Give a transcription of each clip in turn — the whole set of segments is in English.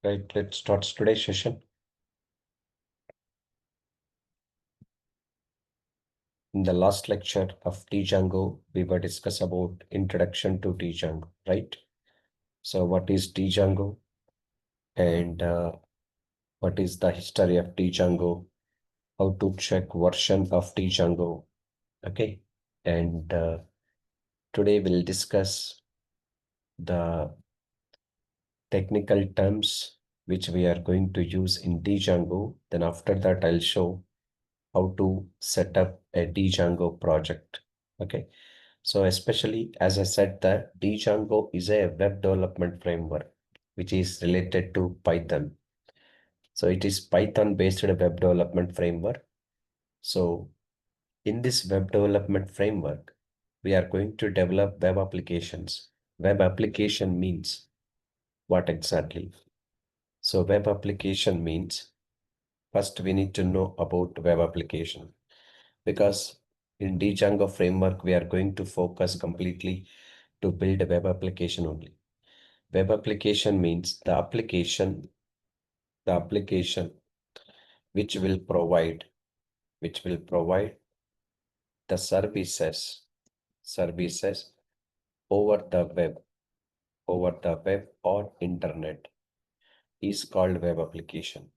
Right, let's start today's session. In the last lecture of DJANGO, we were discuss about introduction to DJANGO, right? So what is DJANGO and what is the history of DJANGO? How to check version of DJANGO, okay? And today we'll discuss the technical terms which we are going to use in DJANGO. Then after that, I'll show how to set up a DJANGO project, okay? So especially as I said that DJANGO is a web development framework which is related to Python. So it is Python based web development framework. So in this web development framework, we are going to develop web applications. Web application means what exactly? So web application means first we need to know about web application because in DJANGO framework, we are going to focus completely to build a web application only. Web application means the application which will provide the services over the web or internet is called web application.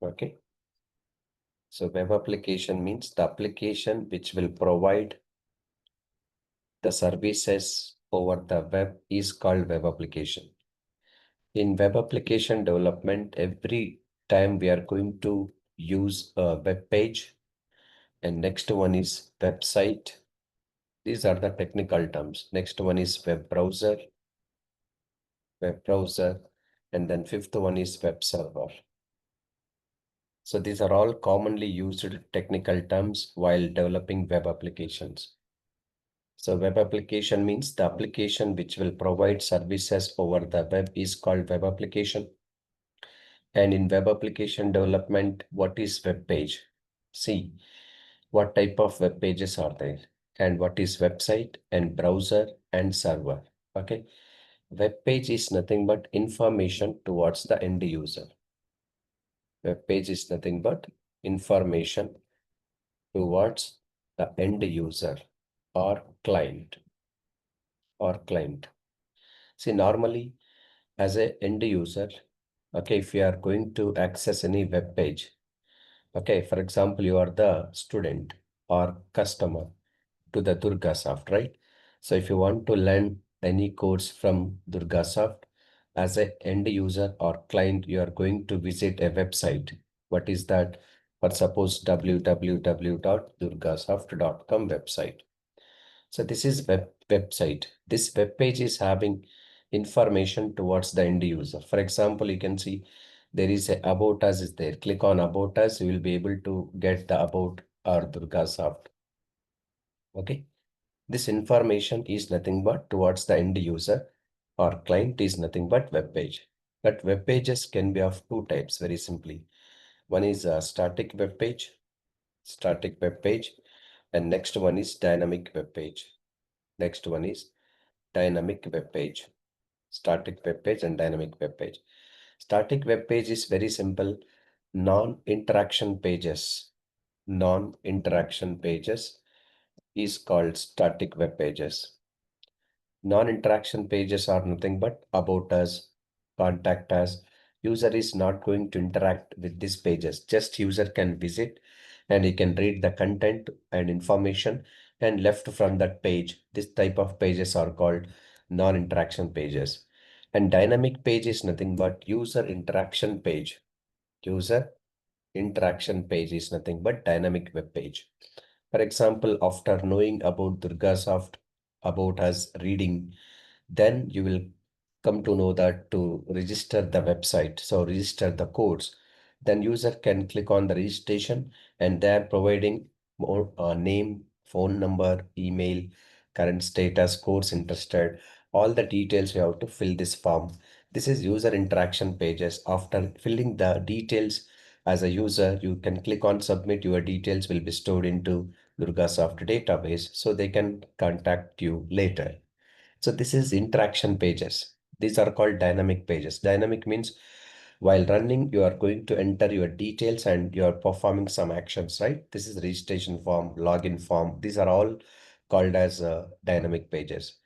Okay. So web application means the application which will provide the services over the web is called web application. In web application development, every time we are going to use a web page, and next one is website. These are the technical terms. Next one is web browser, and then fifth one is web server. So these are all commonly used technical terms while developing web applications. So web application means the application which will provide services over the web is called web application. And in web application development, what is web page? See, what type of web pages are there and what is website and browser and server. Okay. Web page is nothing but information towards the end user. Web page is nothing but information towards the end user or client See, normally as a end user, okay, if you are going to access any web page, okay, for example, you are the student or customer to the DurgaSoft, right? So if you want to learn any course from DurgaSoft as an end user or client, you are going to visit a website. What is that? For suppose www.durgasoft.com website. So this is website. This web page is having information towards the end user. For example, you can see there is a about us is there. Click on about us, you will be able to get the about our DurgaSoft. Okay. This information is nothing but towards the end user or client is nothing but web page. But web pages can be of two types very simply. One is a static web page, and next one is dynamic web page. Next one is dynamic web page, static web page and dynamic web page. Static web page is very simple, non-interaction pages. Non-interaction pages is called static web pages. Non-interaction pages are nothing but about us, contact us. User is not going to interact with these pages. Just user can visit and he can read the content and information and left from that page. This type of pages are called non-interaction pages. And dynamic page is nothing but user interaction page. User interaction page is nothing but dynamic web page. For example, after knowing about DurgaSoft, about us reading, then you will come to know that to register the website, so register the codes, then user can click on the registration and they are providing more name, phone number, email, current status, course interested, all the details you have to fill this form. This is user interaction pages. After filling the details as a user, you can click on submit. Your details will be stored into DurgaSoft database so they can contact you later. So this is interaction pages. These are called dynamic pages. Dynamic means while running, you are going to enter your details and you are performing some actions, right? This is registration form, login form. These are all called as dynamic pages.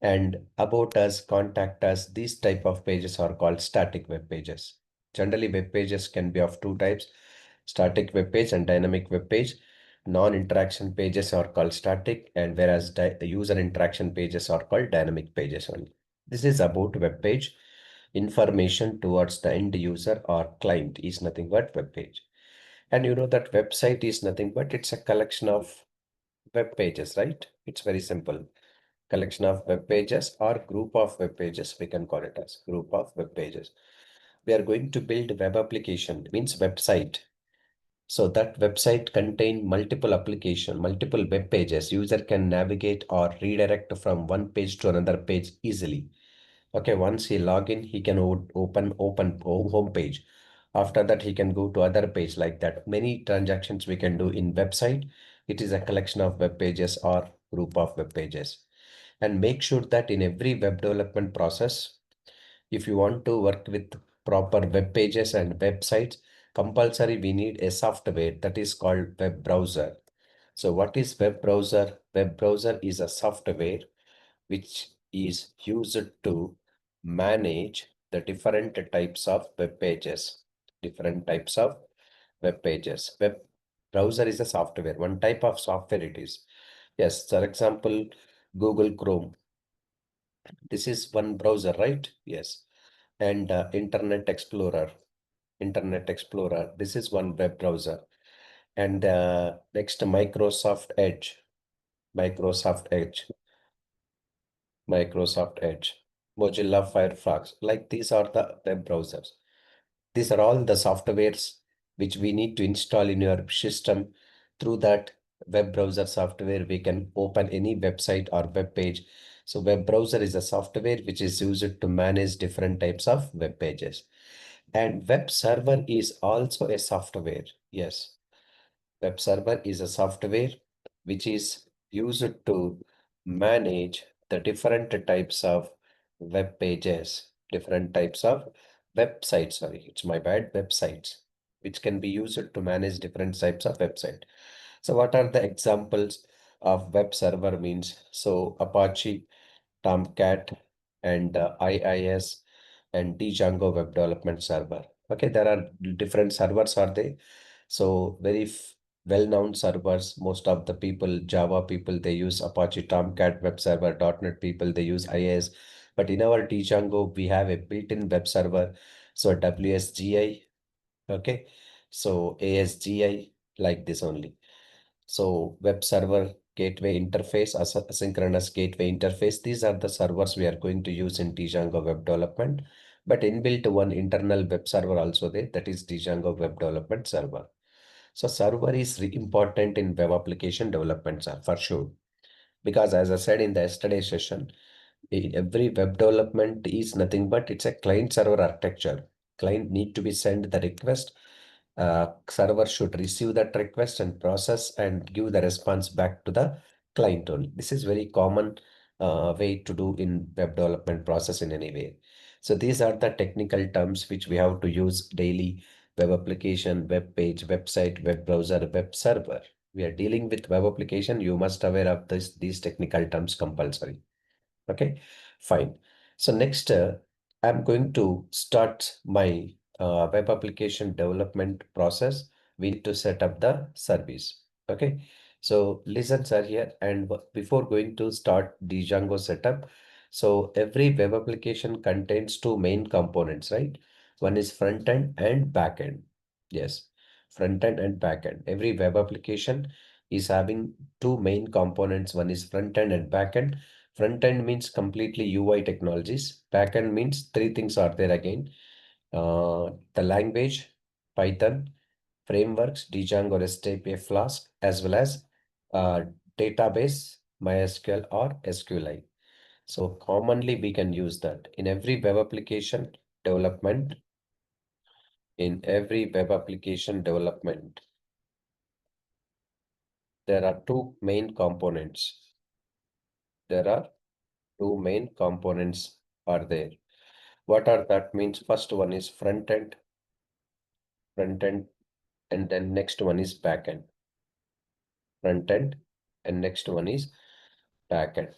And about us, contact us, these type of pages are called static web pages. Generally, web pages can be of two types, static web page and dynamic web page. Non-interaction pages are called static, and whereas the user interaction pages are called dynamic pages only. This is about web page. Information towards the end user or client is nothing but web page. And you know that website is nothing but it's a collection of web pages, right? It's very simple. Collection of web pages or group of web pages, we can call it as group of web pages. We are going to build web application, means website. So that website contain multiple application, multiple web pages. User can navigate or redirect from one page to another page easily. Okay, once he log in, he can open home page. After that, he can go to other page like that. Many transactions we can do in website. It is a collection of web pages or group of web pages. And make sure that in every web development process, if you want to work with proper web pages and websites, compulsory we need a software that is called web browser. So what is web browser? Web browser is a software which is used to manage the different types of web pages. Different types of web pages. Web browser is a software, one type of software it is. Yes, for example, Google Chrome. This is one browser, right? Yes. And Internet Explorer. Internet Explorer. This is one web browser. And next, Microsoft Edge. Microsoft Edge. Microsoft Edge, Mozilla Firefox, like these are the web browsers. These are all the softwares which we need to install in your system. Through that web browser software, we can open any website or web page. So web browser is a software which is used to manage different types of web pages. And web server is also a software. Yes, web server is a software which is used to manage the different types of web pages, different types of websites. Sorry, it's my bad, websites, which can be used to manage different types of website. So what are the examples of web server means? So Apache, Tomcat, and IIS and DJANGO web development server. Okay, there are different servers are there. So very well-known servers, most of the people, Java people, they use Apache Tomcat web server, .NET people, they use IIS. But in our Django, we have a built-in web server. So WSGI, okay. So ASGI, like this only. So web server gateway interface, asynchronous gateway interface. These are the servers we are going to use in Django web development. But inbuilt one internal web server also there, that is Django web development server. So server is important in web application development, sir, for sure. Because as I said in the yesterday session, every web development is nothing but it's a client server architecture. Client need to be sent the request. Server should receive that request and process and give the response back to the client only. This is very common way to do in web development process in any way. So these are the technical terms which we have to use daily: web application, web page, website, web browser, web server. We are dealing with web application. You must aware of these technical terms compulsory. Okay, fine. So next, I'm going to start my web application development process. We need to set up the service. Okay, so lessons are here. And before going to start the Django setup, so every web application contains two main components, right? One is front end and back end. Yes, front end and back end. Every web application is having two main components. One is front end and back end. Front end means completely UI technologies. Back end means three things are there again. The language, Python, frameworks, Django REST API Flask, as well as uh, database, MySQL or SQLi. So commonly we can use that in every web application development. In every web application development, there are two main components. There are two main components are there. What are that means? First one is front end, and then next one is back end. Front end, and next one is back end.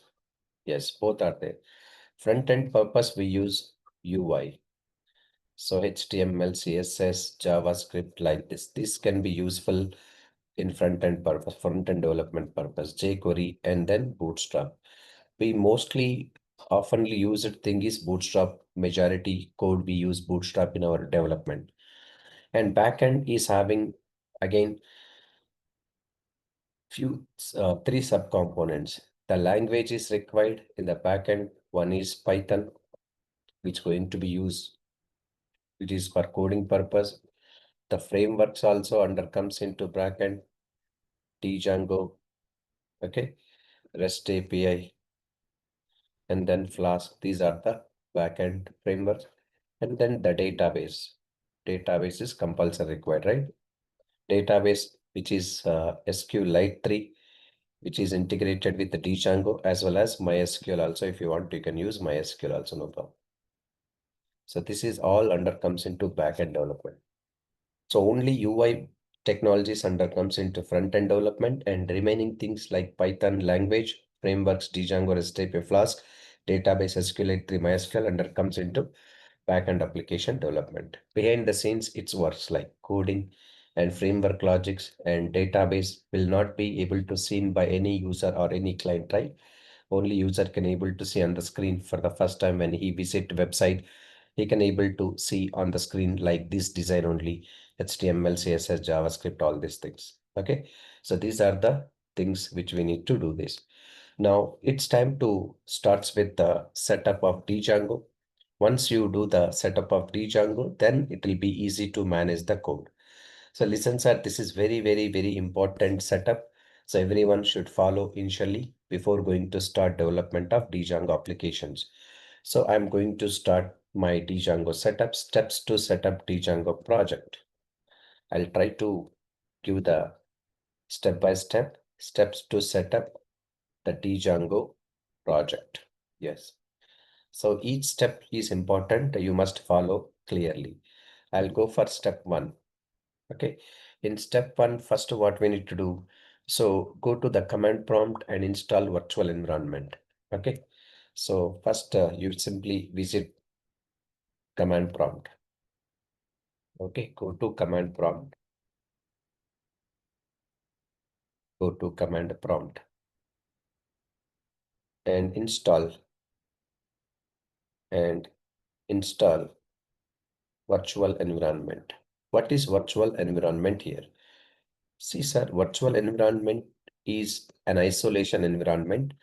Yes, both are there. Front end purpose we use UI. So HTML, CSS, JavaScript like this. This can be useful in front end purpose, front end development purpose, jQuery, and then Bootstrap. We mostly oftenly used thing is Bootstrap. Majority code we use Bootstrap in our development. And backend is having again few three subcomponents. The language is required in the backend. One is Python, which going to be used, which is for coding purpose. The frameworks also under comes into backend, DJANGO, okay, REST API, and then FLASK. These are the backend frameworks. And then the database. Database is compulsory required, right? Database, which is SQLite 3, which is integrated with the DJANGO as well as MySQL also. If you want, you can use MySQL also, no problem. So this is all under comes into backend development. So only UI technologies under comes into front-end development, and remaining things like Python language, frameworks, Django, REST API, Flask, database, SQLite, 3, MySQL under comes into backend application development. Behind the scenes, it works like coding and framework logics, and database will not be able to seen by any user or any client, right? Only user can able to see on the screen for the first time when he visit website. He can able to see on the screen like this design only, HTML, CSS, JavaScript, all these things. Okay, so these are the things which we need to do this. Now it's time to start with the setup of Django. Once you do the setup of Django, then it will be easy to manage the code. So listen, sir, this is very, very, very important setup. So everyone should follow initially before going to start development of Django applications. So I'm going to start my Django setup, steps to set up Django project. I'll try to give the step-by-step steps to set up the Django project. Yes. So each step is important. You must follow clearly. I'll go for step one. Okay. In step one, first what we need to do. So go to the command prompt and install virtual environment. Okay. So first you simply visit command prompt. Okay. Go to command prompt. Go to command prompt and install virtual environment. What is virtual environment here? See, sir, virtual environment is an isolation environment.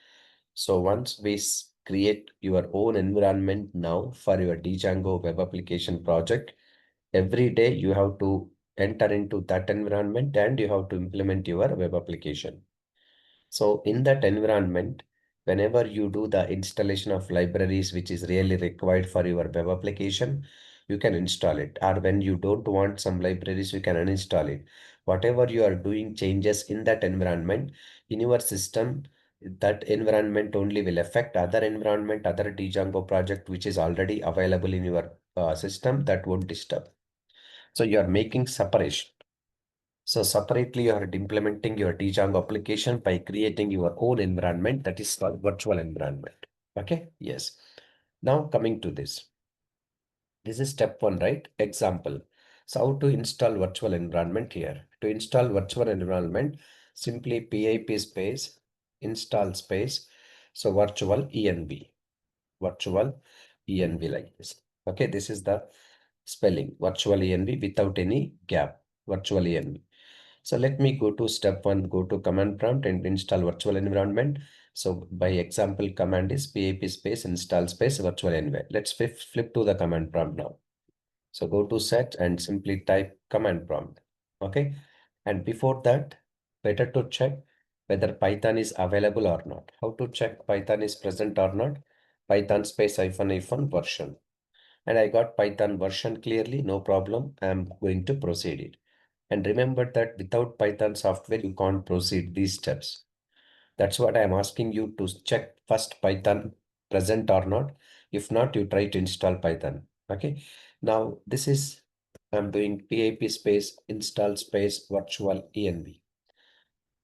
So once we create your own environment now for your Django web application project, every day you have to enter into that environment and you have to implement your web application. So in that environment, whenever you do the installation of libraries, which is really required for your web application, you can install it. Or when you don't want some libraries, you can uninstall it. Whatever you are doing changes in that environment, in your system, that environment only will affect other environment, other Django project, which is already available in your system, that won't disturb. So you are making separation. So separately, you are implementing your Django application by creating your own environment that is called virtual environment. Okay, yes. Now coming to this. This is step one, right? Example. So how to install virtual environment here? To install virtual environment, simply pip space, install space. So virtual env, virtual env like this. Okay, this is the spelling, virtual env without any gap, virtual env. So let me go to step one, go to command prompt and install virtual environment. So by example command is pip space install space virtual env. Let's flip to the command prompt now. So go to set and simply type command prompt. Okay. And before that, better to check whether Python is available or not. How to check Python is present or not? Python space hyphen version. And I got Python version clearly, no problem. I'm going to proceed it. And remember that without Python software, you can't proceed these steps. That's what I'm asking you to check first Python present or not. If not, you try to install Python. Okay. Now this is, I'm doing pip space install space virtual env.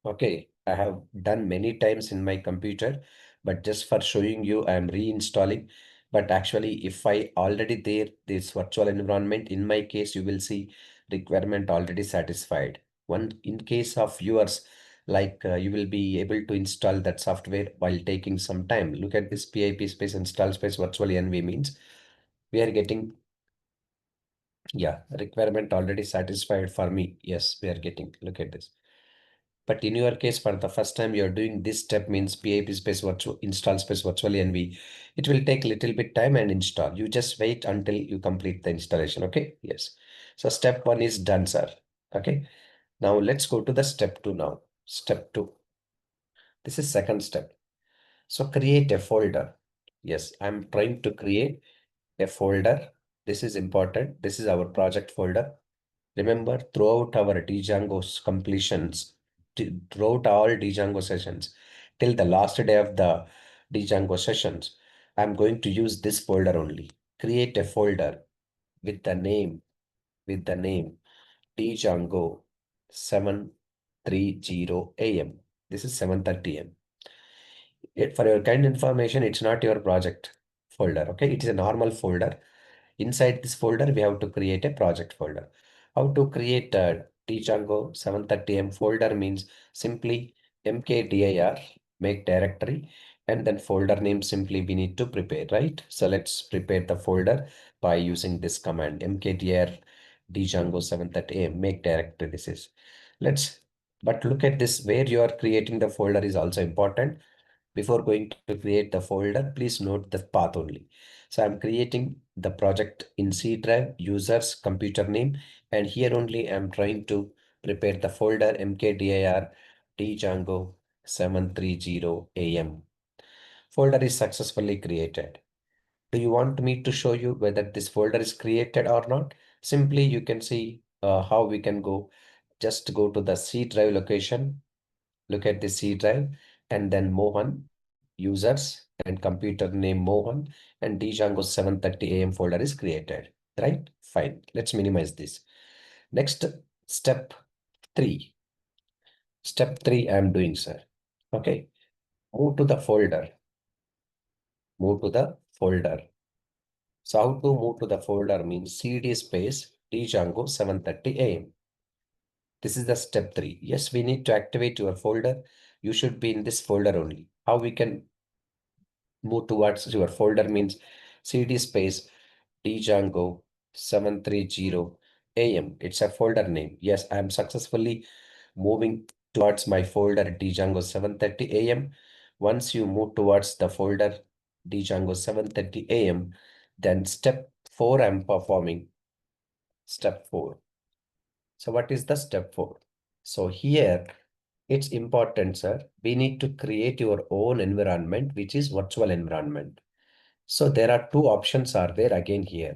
Okay, I have done many times in my computer, but just for showing you, I am reinstalling. But actually, if I already there, this virtual environment, in my case, you will see requirement already satisfied. One in case of yours, like you will be able to install that software while taking some time. Look at this pip space install space virtual env means we are getting, yeah, requirement already satisfied for me. Yes, we are getting, look at this. But in your case, for the first time you're doing this step means pip space virtual install space virtually env. It will take little bit time and install. You just wait until you complete the installation. Okay. Yes. So step one is done, sir. Okay. Now let's go to the step two now. Step two. This is second step. So create a folder. Yes, I'm trying to create a folder. This is important. This is our project folder. Remember, throughout our DJANGO's completions, throughout all DJANGO sessions, till the last day of the DJANGO sessions, I'm going to use this folder only. Create a folder with the name, DJANGO 730 AM. This is 7:30 AM. For your kind information, it's not your project folder. Okay, it is a normal folder. Inside this folder, we have to create a project folder. How to create a Django 730M folder means simply mkdir, make directory, and then folder name simply we need to prepare, right? So let's prepare the folder by using this command mkdir Django 730M, make directory. This is, but look at this, where you are creating the folder is also important. Before going to create the folder, please note the path only. So I'm creating the project in C drive, users, computer name, and here only I'm trying to prepare the folder mkdir django 730 am. Folder is successfully created. Do you want me to show you whether this folder is created or not? Simply you can see how we can go. Just go to the C drive location, look at the C drive, and then Mohan, users, and computer name Mohan, and Django 730 AM folder is created, right? Fine. Let's minimize this. Next, step three. Step three, I'm doing, sir. Okay. Move to the folder. Move to the folder. So how to move to the folder means cd space Django 730 AM. This is the step three. Yes, we need to activate your folder. You should be in this folder only. How we can move towards your folder means cd space Django 730 AM. It's a folder name. Yes, I am successfully moving towards my folder Django 730 AM. Once you move towards the folder Django 730 AM, then step four I'm performing. Step four. So what is the step four? So here it's important, sir. We need to create your own environment, which is virtual environment. So there are two options are there again here.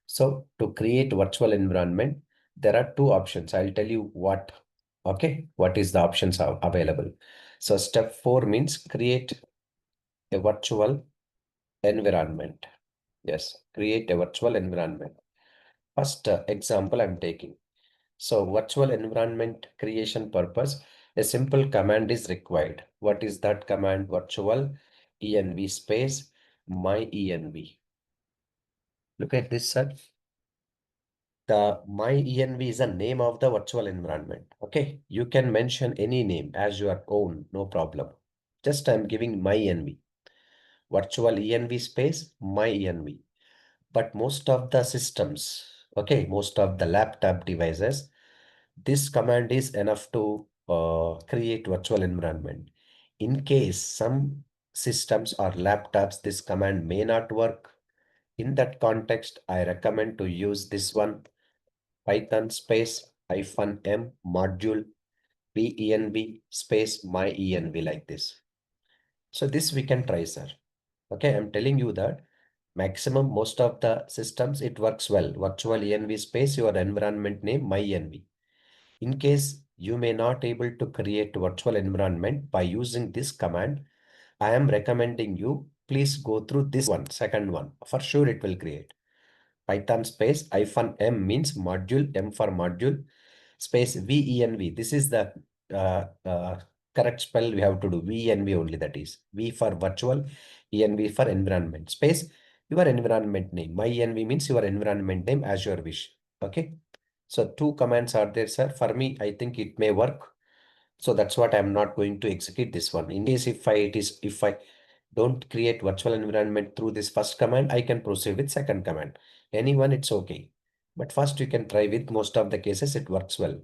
So to create virtual environment, there are two options. I'll tell you what, okay, what is the options are available. So step four means create a virtual environment. Yes, create a virtual environment. First example I'm taking. So virtual environment creation purpose, a simple command is required. What is that command? Virtual env space my env. Look at this, sir. The my env is the name of the virtual environment. Okay, you can mention any name as your own, no problem. Just I'm giving my env, virtual env space my env. But most of the systems, okay, most of the laptop devices, this command is enough to create virtual environment. In case some systems or laptops, this command may not work. In that context, I recommend to use this one, Python space -m module penv space my-env like this. So this we can try, sir. Okay, I'm telling you that maximum most of the systems it works well. Virtual env space your environment name my-env. In case you may not able to create virtual environment by using this command, I am recommending you please go through this one, second one. For sure it will create. Python space -m means module, M for module, space VENV. This is the correct spell we have to do. VENV only, that is. V for virtual, ENV for environment. Space your environment name. MyEnv means your environment name as your wish. Okay. So two commands are there, sir. For me, I think it may work. So that's what I'm not going to execute this one. In case if I don't create virtual environment through this first command, I can proceed with second command. Anyone, it's okay. But first you can try with most of the cases, it works well.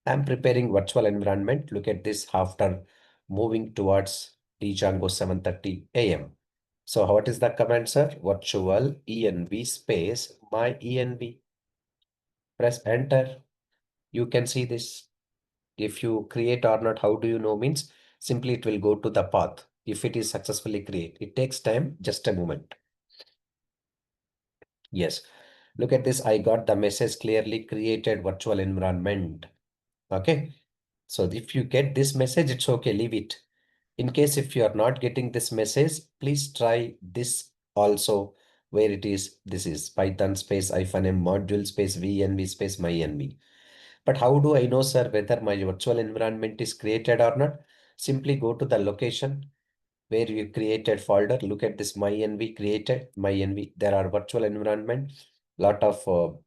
I'm preparing virtual environment. Look at this after moving towards DJANGO 7:30 AM. So what is the command, sir? Virtual env space my env. Press enter. You can see this. If you create or not, how do you know? Means simply it will go to the path. If it is successfully create, it takes time, just a moment. Yes, look at this. I got the message clearly created virtual environment. Okay. So if you get this message, it's okay, leave it. In case if you are not getting this message, please try this also, where it is, this is Python space -m module space VNV space MyEnv. But how do I know, sir, whether my virtual environment is created or not? Simply go to the location where you created folder. Look at this MyEnv created, MyEnv. There are virtual environment, lot of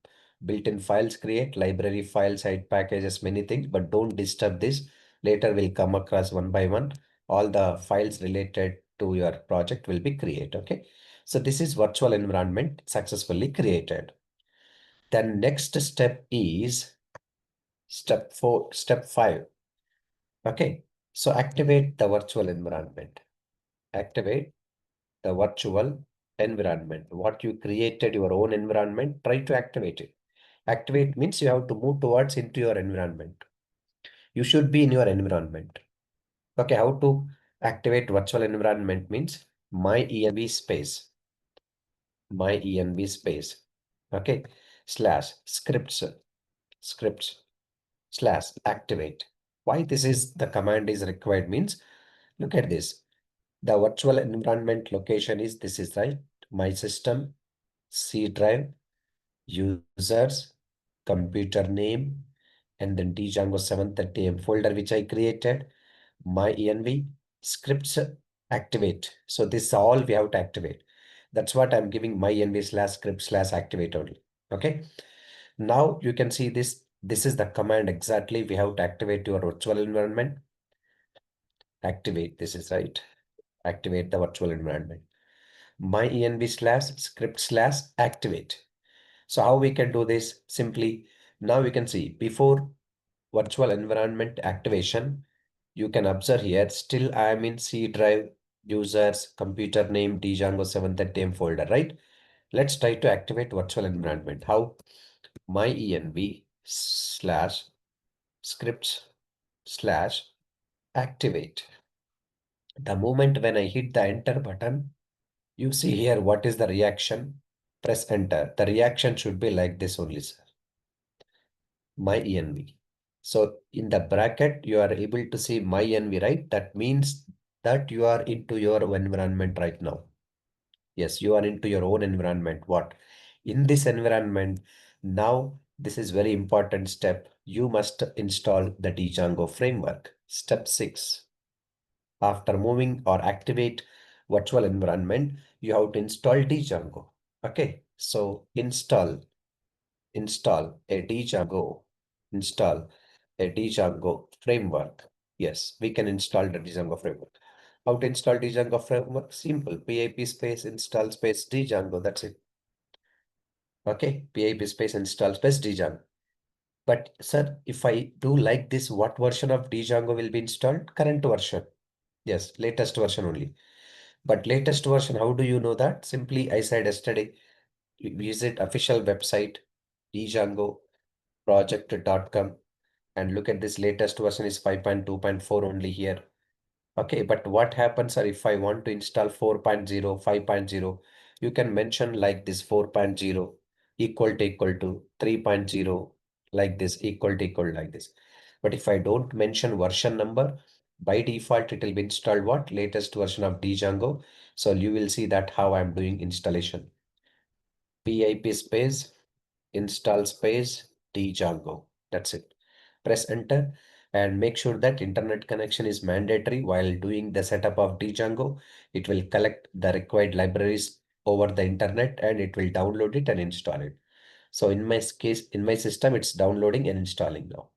built-in files create, library files, side packages, many things, but don't disturb this. Later we'll come across one by one. All the files related to your project will be created. Okay. So this is virtual environment successfully created. Then next step is step 5. Okay. So activate the virtual environment. Activate the virtual environment. What you created, your own environment, try to activate it. Activate means you have to move towards into your environment. You should be in your environment. Okay, how to activate virtual environment means my env space. Okay, slash scripts slash activate. Why this is the command is required means, look at this. The virtual environment location is, this is right, my system, C drive, users, computer name, and then DJANGO 7:30 AM folder which I created, my env, scripts, activate. So this all we have to activate. That's what I'm giving my env slash script slash activate only. Okay. Now you can see this. This is the command exactly we have to activate your virtual environment. Activate. This is right. Activate the virtual environment. My env slash script slash activate. So how we can do this? Simply, now we can see before virtual environment activation, you can observe here, still I am in C drive, users, computer name, DJANGO 7:30 AM folder, right? Let's try to activate virtual environment. How? My env slash scripts slash activate. The moment when I hit the enter button, you see here what is the reaction. Press enter. The reaction should be like this only, sir. My env. So in the bracket, you are able to see my env, right? That means that you are into your environment right now. Yes, you are into your own environment. What? In this environment, now this is very important step. You must install the Django framework. Step 6. After moving or activate virtual environment, you have to install Django. Okay, so install a Django, install a Django framework. Yes, we can install the Django framework. How to install Django framework? Simple. Pip space install space Django. That's it. Okay, pip space install space Django. But sir, if I do like this, what version of Django will be installed? Current version. Yes, latest version only. But latest version, how do you know that? Simply, I said yesterday, visit official website, Django project.com, and look at this latest version is 5.2.4 only here. Okay, but what happens are if I want to install 4.0, 5.0, you can mention like this 4.0 equal to 3.0, like this equal like this. But if I don't mention version number, by default it will be installed what? Latest version of Django. So you will see that how I'm doing installation. pip space install space DJANGO. That's it. Press enter and make sure that internet connection is mandatory while doing the setup of DJANGO. It will collect the required libraries over the internet and it will download it and install it. So in my case, in my system, it's downloading and installing now.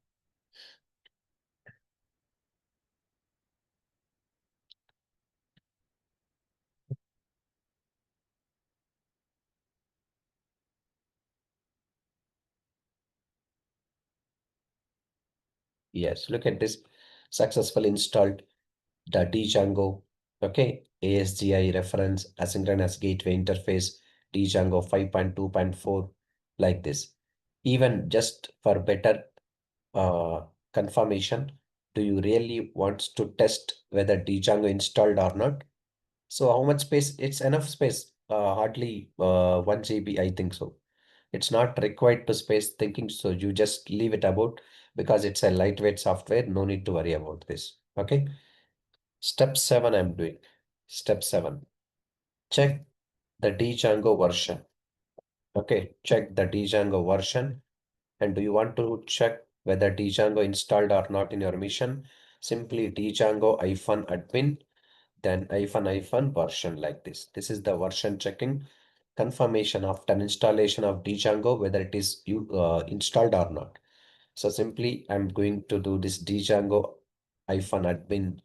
Yes, look at this. Successful installed the Django. Okay, ASGI reference, asynchronous gateway interface, Django 5.2.4, like this. Even just for better uh, confirmation, do you really want to test whether Django installed or not? So how much space? It's enough space. Hardly 1 GB, I think so. It's not required to space thinking, so you just leave it about because it's a lightweight software. No need to worry about this. Okay. Step 7 I'm doing. Step 7. Check the Django version. Okay. Check the Django version. And do you want to check whether Django installed or not in your mission? Simply Django-admin, then version like this. This is the version checking confirmation after installation of Django, whether it is installed or not. So simply I'm going to do this Django-admin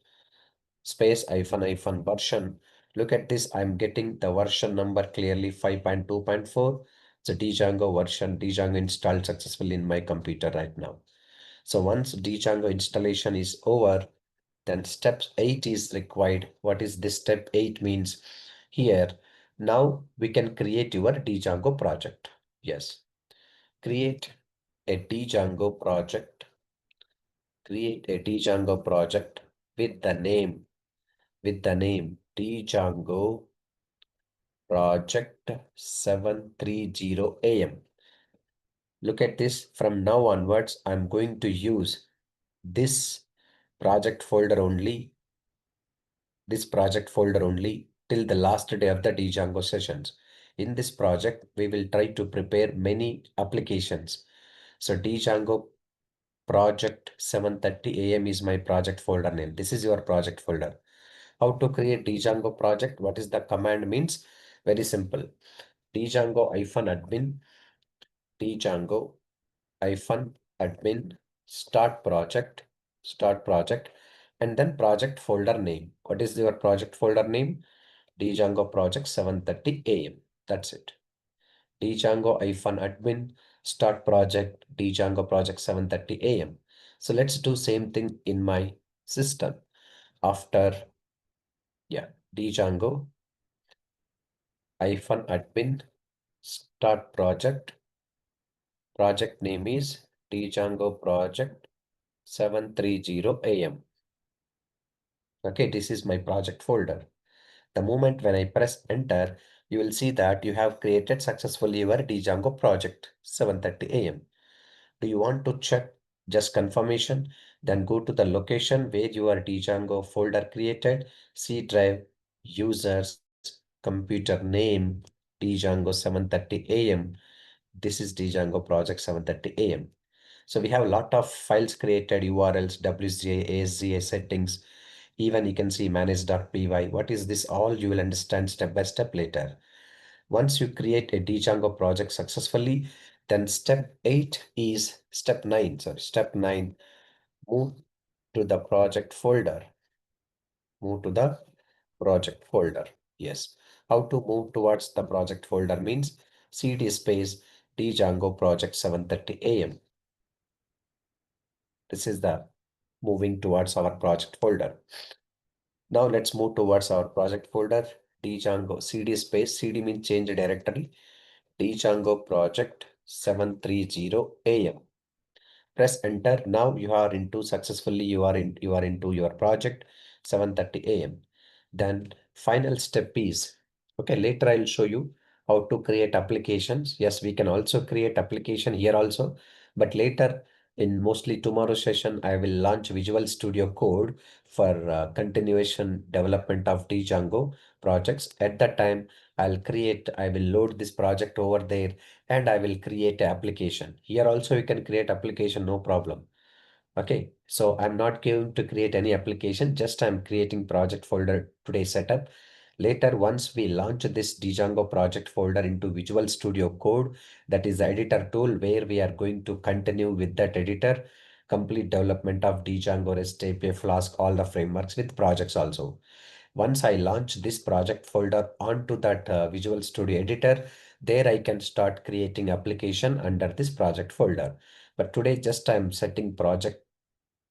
space version. Look at this. I'm getting the version number clearly 5.2.4. It's a Django version, Django installed successfully in my computer right now. So once Django installation is over, then step 8 is required. What is this step 8 means? Here, now we can create your Django project. Yes, create a Django project. Create a Django project with the name Django project 730 AM. Look at this. From now onwards, I'm going to use this project folder only, till the last day of the Django sessions. In this project, we will try to prepare many applications. So Django project 730 AM is my project folder name. This is your project folder. How to create Django project? What is the command means? Very simple. Django-admin, Django-admin, start project, and then project folder name. What is your project folder name? Django project 730 AM. That's it. Django-admin, start project, Django project 730 AM. So let's do same thing in my system. After, yeah, Django admin start project. Project name is Django project 730 AM. Okay, this is my project folder. The moment when I press enter, you will see that you have created successfully your Django project 730 AM. Do you want to check just confirmation? Then go to the location where your Django folder created, C drive, users, computer name, Django 730 AM. This is Django project 730 AM. So we have a lot of files created, URLs, WSGA, ASGA settings. Even you can see manage.py. What is this? All you will understand step by step later. Once you create a Django project successfully, then step 8 is step 9. Sorry, step 9, move to the project folder. Move to the project folder. Yes. How to move towards the project folder means cd space Django project 730 AM. This is the moving towards our project folder. Now let's move towards our project folder. Django cd space, cd means change directory. Django project 730 AM. Press enter. Now you are into successfully you are into your project 730 AM. Then final step is, okay, later I'll show you how to create applications. Yes, we can also create application here also, but later In mostly tomorrow's session, I will launch Visual Studio Code for continuation development of DJANGO projects. At that time, I will load this project over there and I will create an application. Here also you can create application, no problem. Okay, so I'm not going to create any application, just I'm creating project folder today setup. Later, once we launch this Django project folder into Visual Studio Code, that is the editor tool where we are going to continue with that editor, complete development of Django, REST API, FLASK, all the frameworks with projects also. Once I launch this project folder onto that Visual Studio editor, there I can start creating application under this project folder. But today just I'm setting project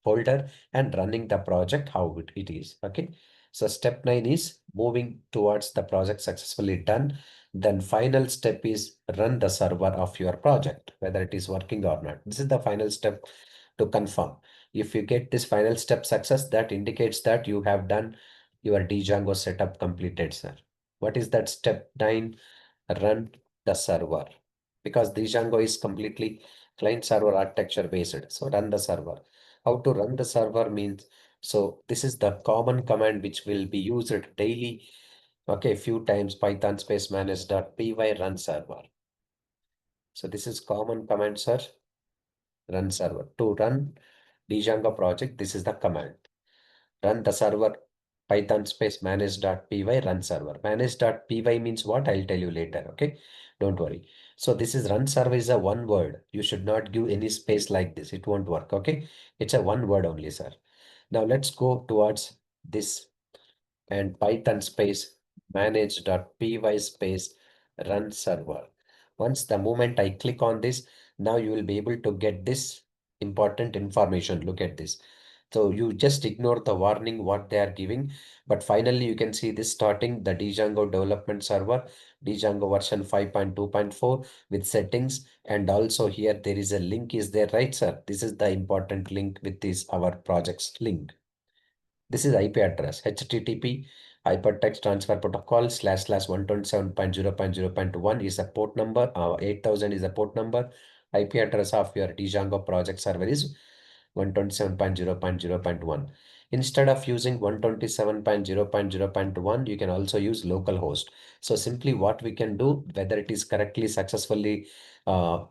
folder and running the project how it is. Okay. So step 9 is moving towards the project successfully done. Then final step is run the server of your project, whether it is working or not. This is the final step to confirm. If you get this final step success, that indicates that you have done your Django setup completed, sir. What is that step 9? Run the server. Because Django is completely client server architecture based. So run the server. How to run the server means, so this is the common command which will be used daily. Okay, few times python space manage.py run server. So this is common command, sir. Run server. To run Django project, this is the command. Run the server python space manage.py run server. Manage.py means what? I'll tell you later. Okay, don't worry. So this is run server is a one word. You should not give any space like this. It won't work. Okay, it's a one word only, sir. Now let's go towards this and python space manage.py space run server. Once the moment I click on this, now you will be able to get this important information. Look at this. So you just ignore the warning what they are giving, but finally you can see this starting the Django development server, Django version 5.2.4 with settings, and also here there is a link is there, right, sir? This is the important link with this our project's link. This is IP address, HTTP Hypertext Transfer Protocol / 127.0.0.1 is a port number, 8000 is a port number. IP address of your Django project server is 127.0.0.1. Instead of using 127.0.0.1, you can also use localhost. So simply what we can do, whether it is correctly successfully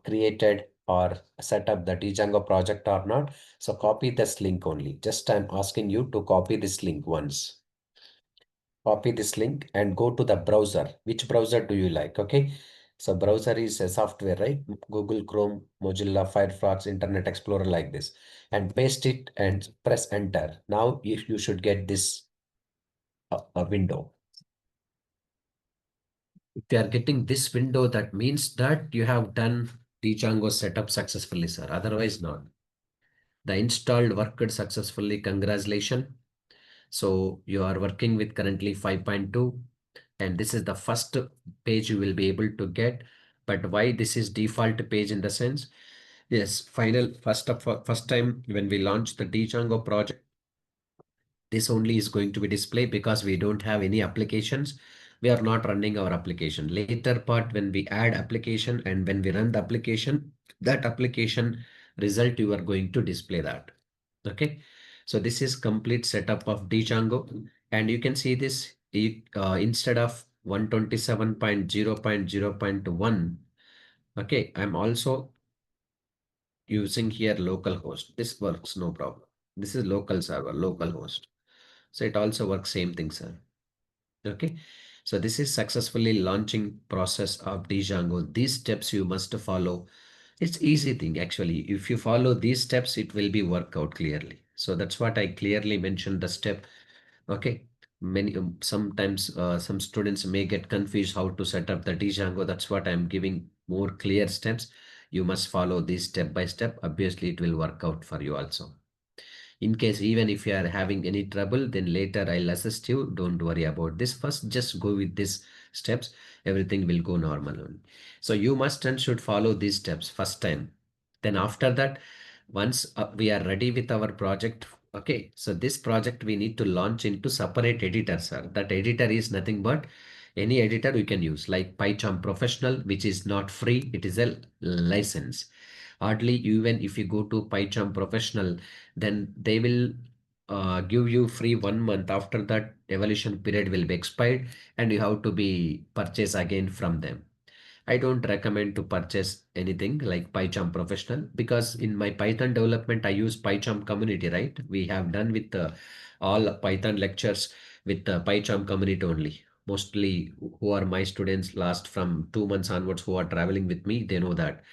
created or set up the Django project or not. So copy this link only. Just I'm asking you to copy this link once. Copy this link and go to the browser. Which browser do you like? Okay. So browser is a software, right? Google Chrome, Mozilla, Firefox, Internet Explorer like this. And paste it and press enter. Now if you should get this a window. If you are getting this window, that means that you have done Django setup successfully, sir. Otherwise not. The installed worked successfully. Congratulations. So you are working with currently 5.2 and this is the first page you will be able to get. But why this is default page in the sense? Yes, first time when we launch the Django project, this only is going to be displayed because we don't have any applications. We are not running our application. Later part when we add application and when we run the application, that application result you are going to display that. Okay. So this is complete setup of Django and you can see this instead of 127.0.0.1. Okay. I'm also using here localhost. This works no problem. This is local server, localhost. So it also works same thing, sir. Okay. So this is successfully launching process of Django. These steps you must follow. It's easy thing actually. If you follow these steps, it will be work out clearly. So that's what I clearly mentioned the step. Okay. Many sometimes some students may get confused how to set up the Django. That's what I'm giving more clear steps. You must follow these step by step. Obviously, it will work out for you also. In case even if you are having any trouble, then later I'll assist you. Don't worry about this. First, just go with these steps. Everything will go normal. So you must and should follow these steps first time. Then after that, once we are ready with our project, okay. So this project we need to launch into separate editor, sir. That editor is nothing but any editor we can use like PyCharm Professional, which is not free. It is a license. Hardly even if you go to PyCharm Professional, then they will give you free 1 month. After that, evaluation period will be expired and you have to be purchase again from them. I don't recommend to purchase anything like PyCharm Professional because in my Python development, I use PyCharm community, right? We have done with all Python lectures with the PyCharm community only. Mostly who are my students last from 2 months onwards who are traveling with me, they know that.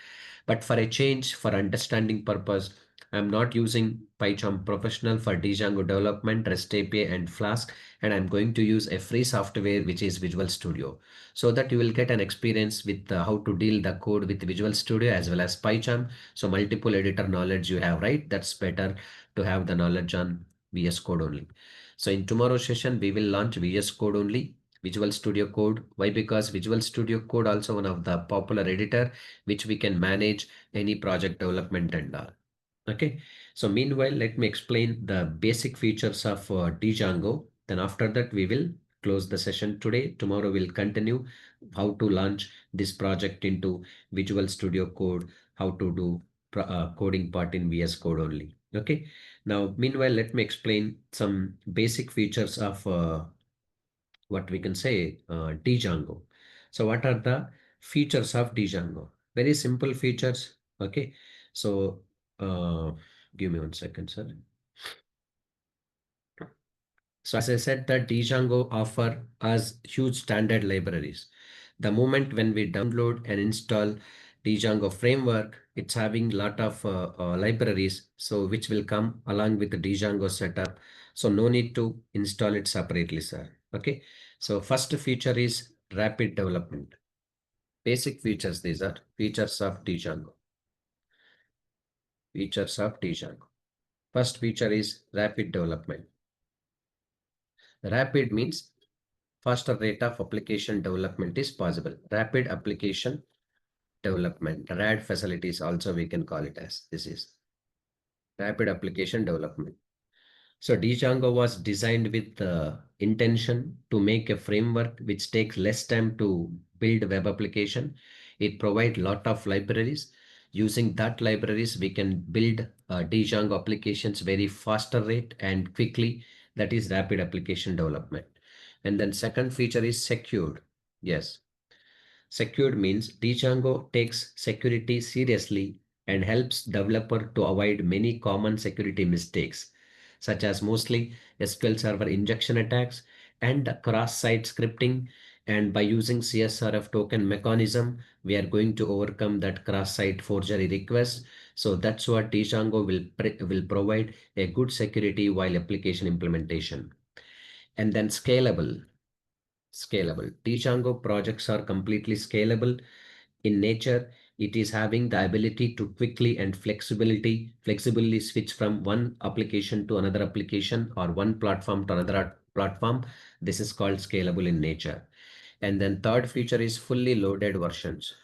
But for a change, for understanding purpose, I'm not using PyCharm Professional for Django development, REST API and Flask, and I'm going to use a free software which is Visual Studio, so that you will get an experience with how to deal the code with Visual Studio as well as PyCharm. So multiple editor knowledge you have, right? That's better to have the knowledge on VS Code only. So in tomorrow's session, we will launch VS Code only. Visual Studio Code. Why? Because Visual Studio Code also one of the popular editor which we can manage any project development and all. Okay. So meanwhile, let me explain the basic features of Django. Then after that, we will close the session today. Tomorrow we'll continue how to launch this project into Visual Studio Code, how to do coding part in VS Code only. Okay. Now, meanwhile, let me explain some basic features of what we can say Django. So what are the features of Django? Very simple features. Okay. So uh, give me 1 second, sir. So as I said that Django offer us huge standard libraries. The moment when we download and install Django framework, it's having lot of libraries, so which will come along with the Django setup. So no need to install it separately, sir. Okay. So first feature is rapid development. Basic features, these are features of Django. Features of Django. First feature is rapid development. Rapid means faster rate of application development is possible. Rapid application development, RAD facilities also we can call it as. This is rapid application development. So Django was designed with the intention to make a framework which takes less time to build web application. It provides lot of libraries. Using that libraries, we can build Django applications very faster rate and quickly. That is rapid application development. And then second feature is secured. Yes. Secured means Django takes security seriously and helps developer to avoid many common security mistakes, such as mostly SQL Server injection attacks and cross-site scripting. And by using CSRF token mechanism, we are going to overcome that cross-site forgery request. So that's what Django will provide a good security while application implementation. And then scalable. Scalable. Django projects are completely scalable in nature. It is having the ability to quickly and flexibly switch from one application to another application or one platform to another platform. This is called scalable in nature. And then third feature is fully loaded versions.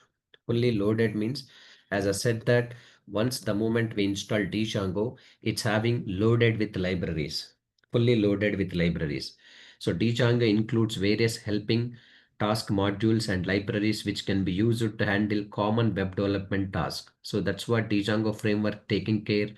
Fully loaded means, as I said that once the moment we install Django, it's having loaded with libraries, fully loaded with libraries. So Django includes various helping task modules and libraries which can be used to handle common web development tasks. So that's what Django framework taking care.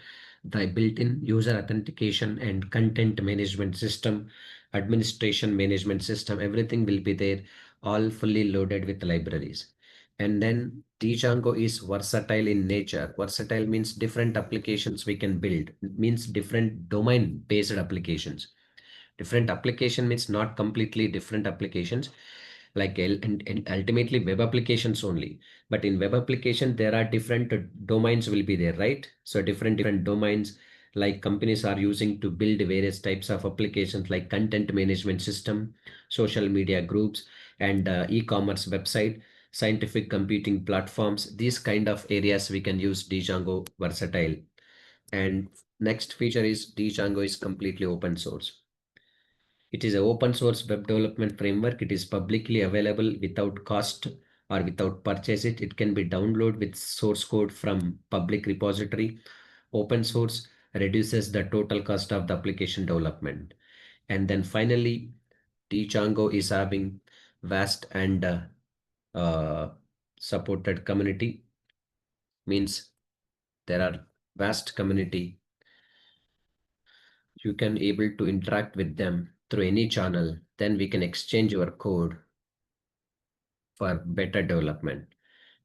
The built-in user authentication and content management system, administration management system, everything will be there, all fully loaded with libraries. And then Django is versatile in nature. Versatile means different applications we can build. It means different domain-based applications. Different application means not completely different applications, like and ultimately web applications only. But in web application, there are different domains will be there, right? So different domains like companies are using to build various types of applications like content management system, social media groups, and e-commerce website, scientific computing platforms. These kind of areas we can use Django versatile. And next feature is Django is completely open source. It is an open source web development framework. It is publicly available without cost or without purchase it. It can be downloaded with source code from public repository. Open source reduces the total cost of the application development. And then finally, Django is having vast and uh, supported community. Means There are vast community. You can able to interact with them through any channel. Then we can exchange your code for better development.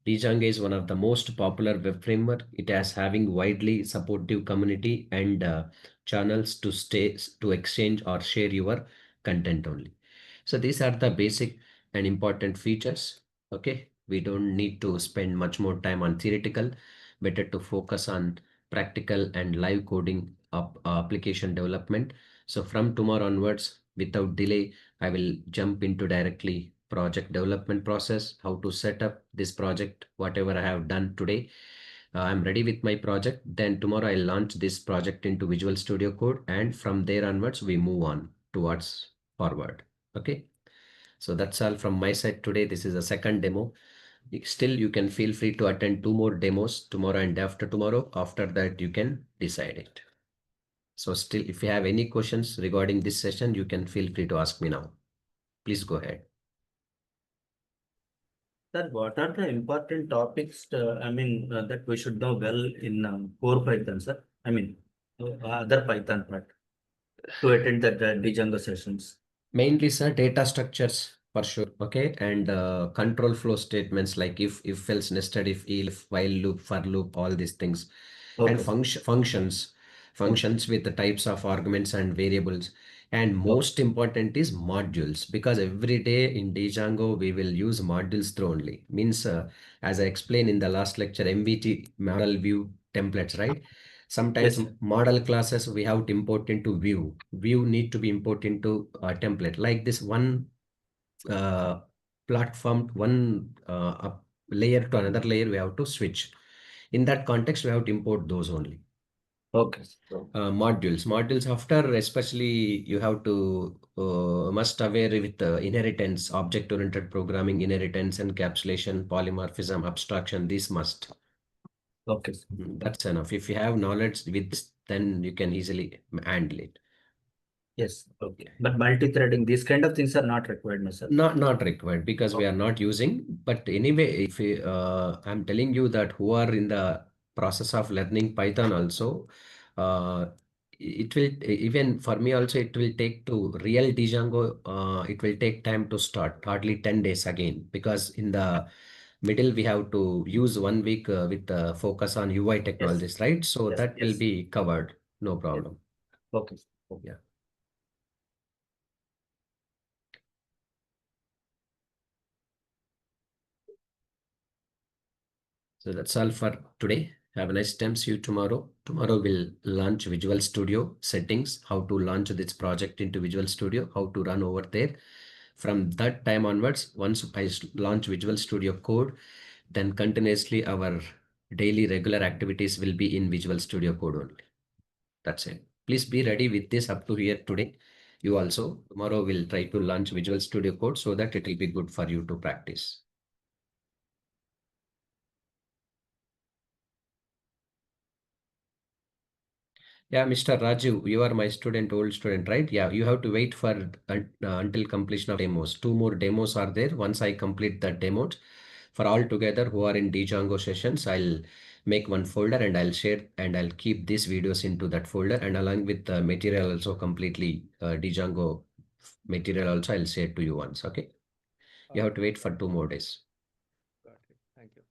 DJANGO is one of the most popular web framework. It has having widely supportive community and channels to exchange or share your content only. So these are the basic and important features. Okay, we don't need to spend much more time on theoretical. Better to focus on practical and live coding application development. So from tomorrow onwards, without delay, I will jump into directly project development process, how to set up this project, whatever I have done today. I'm ready with my project. Then tomorrow I'll launch this project into Visual Studio Code, and from there onwards we move on towards forward. Okay. So that's all from my side today. This is a second demo. Still, you can feel free to attend 2 more demos tomorrow and after tomorrow. After that, you can decide it. So still, if you have any questions regarding this session, you can feel free to ask me now. Please go ahead. Sir, what are the important topics, that we should know well in core Python, sir? Other Python part to attend the Django sessions. Mainly, sir, data structures for sure. Okay. And control flow statements like if else, nested if while loop, for loop, all these things. Okay. And functions with the types of arguments and variables. And most important is modules, because every day in Django we will use modules through only. Means as I explained in the last lecture, MVT, model view templates, right? Sometimes Yes. model classes we have to import into view. View need to be imported into a template. Like this one platform, one layer to another layer, we have to switch. In that context, we have to import those only. Okay. Modules after, especially you have to must aware with inheritance, object oriented programming, inheritance, encapsulation, polymorphism, abstraction. This must. Okay. That's enough. If you have knowledge with this, then you can easily handle it. Yes. Okay. But multi-threading, these kind of things are not required, no, sir? Not required, because we are not using. But anyway, if I'm telling you that who are in the process of learning Python also, uh, it will, even for me also, it will take to real Django. It will take time to start, hardly 10 days again, because in the middle we have to use 1 week with focus on UI technologies, right? So Yes. that will be covered, no problem. Okay. Yeah. So that's all for today. Have a nice time. See you tomorrow. Tomorrow we'll launch Visual Studio settings, how to launch this project into Visual Studio, how to run over there. From that time onwards, once I launch Visual Studio Code, then continuously our daily regular activities will be in Visual Studio Code only. That's it. Please be ready with this up to here today. You also, tomorrow we'll try to launch Visual Studio Code so that it will be good for you to practice. Yeah, Mr. Raju, you are my student, old student, right? Yeah, you have to wait for until completion of demos. 2 more demos are there. Once I complete the demos, for all together who are in Django sessions, I'll make one folder and I'll share and I'll keep these videos into that folder, and along with the material also completely Django material also I'll share to you once. Okay, you have to wait for 2 more days. Got it. Thank you.